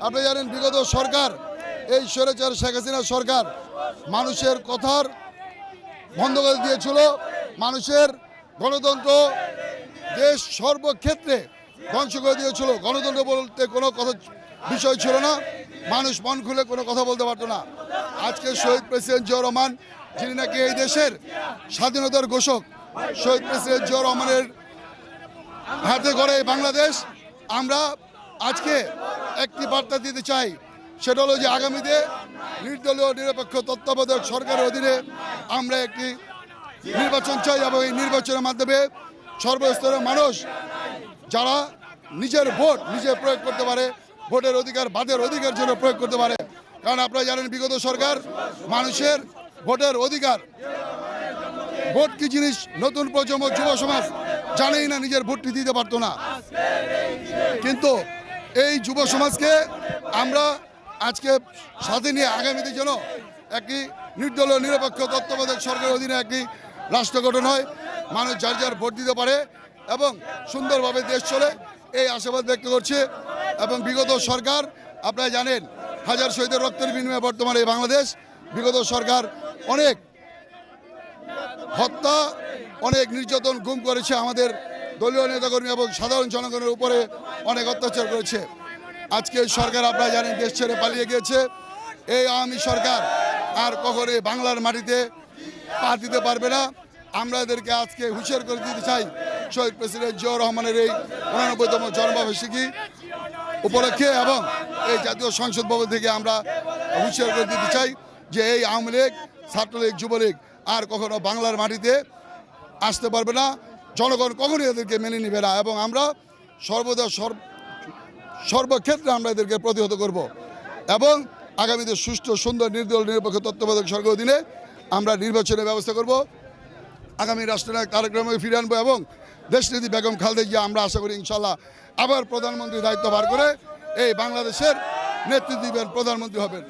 আপনি জানেন বিগত সরকার এই স্বৈরাচার শেখ হাসিনা সরকার মানুষের কথার বন্ধ করে দিয়েছিল। মানুষের গণতন্ত্র দেশ সর্বক্ষেত্রে ধ্বংস করে দিয়েছিল। গণতন্ত্র বলতে কোনো কথা বিষয় ছিল না, মানুষ মন খুলে কোনো কথা বলতে পারতো না। আজকে শহীদ প্রেসিডেন্ট জিয়াউর রহমান, যিনি নাকি এই দেশের স্বাধীনতার ঘোষক, শহীদ প্রেসিডেন্ট জিয়াউর রহমানের হাতে গড়ে বাংলাদেশ। আমরা আজকে একটি বার্তা দিতে চাই, সেটা হলো যে আগামীতে নির্দলীয় নিরপেক্ষ তত্ত্বাবধায়ক সরকারের অধীনে আমরা একটি নির্বাচন চাই এবং এই নির্বাচনের মাধ্যমে সর্বস্তরের মানুষ যারা নিজের ভোট নিজে প্রয়োগ করতে পারে, ভোটের অধিকার বাদের অধিকার জন্য প্রয়োগ করতে পারে। কারণ আপনারা জানেন বিগত সরকার মানুষের ভোটের অধিকার, ভোট কি জিনিস নতুন প্রজন্ম যুব সমাজ জানেই না, নিজের ভোটটি দিতে পারতো না। কিন্তু এই যুব সমাজকে আমরা আজকে সাথে নিয়ে আগামীতে যেন একটি নির্দলীয় নিরপেক্ষ তত্ত্বাবধায়ক সরকারের অধীনে একটি রাষ্ট্র গঠন হয়, মানুষ যার যার ভোট দিতে পারে এবং সুন্দরভাবে দেশ চলে, এই আশাবাদ ব্যক্ত করছে। এবং বিগত সরকার আপনারা জানেন হাজার শহীদের রক্তের বিনিময়ে বর্তমানে বাংলাদেশ, বিগত সরকার অনেক হত্যা, অনেক নির্যাতন, গুম করেছে, আমাদের দলীয় নেতাকর্মী এবং সাধারণ জনগণের উপরে অনেক অত্যাচার করেছে। আজকে সরকার আপনারা জানেন দেশ ছেড়ে পালিয়ে গিয়েছে। এই আওয়ামী সরকার আর কখনো বাংলার মাটিতে পা দিতে পারবে না। আমরা এদেরকে আজকে হুঁশিয়ার করে দিতে চাই, শহীদ প্রেসিডেন্ট জিয়াউর রহমানের এই 89তম জন্মবার্ষিকী উপলক্ষে এবং এই জাতীয় সংসদ ভবন থেকে আমরা হুঁশিয়ার করে দিতে চাই যে এই আওয়ামী লীগ, ছাত্রলীগ, যুবলীগ আর কখনো বাংলার মাটিতে আসতে পারবে না। জনগণ কখনোই এদেরকে মেনে নেবে না এবং আমরা সর্বদা সর্বক্ষেত্রে আমরা এদেরকে প্রতিহত করব এবং আগামীতে সুষ্ঠু সুন্দর নির্দলীয় নিরপেক্ষ তত্ত্বাবধায়ক সরকারের অধীনে আমরা নির্বাচনের ব্যবস্থা করব। আগামী রাষ্ট্রনায়ক তারেক রহমানকে ফিরিয়ে আনবো এবং দেশনেত্রী বেগম খালেদা জিয়া আমরা আশা করি ইনশাল্লাহ আবার প্রধানমন্ত্রীর দায়িত্ব ভার করে এই বাংলাদেশের নেতৃত্ব দিবেন, প্রধানমন্ত্রী হবেন।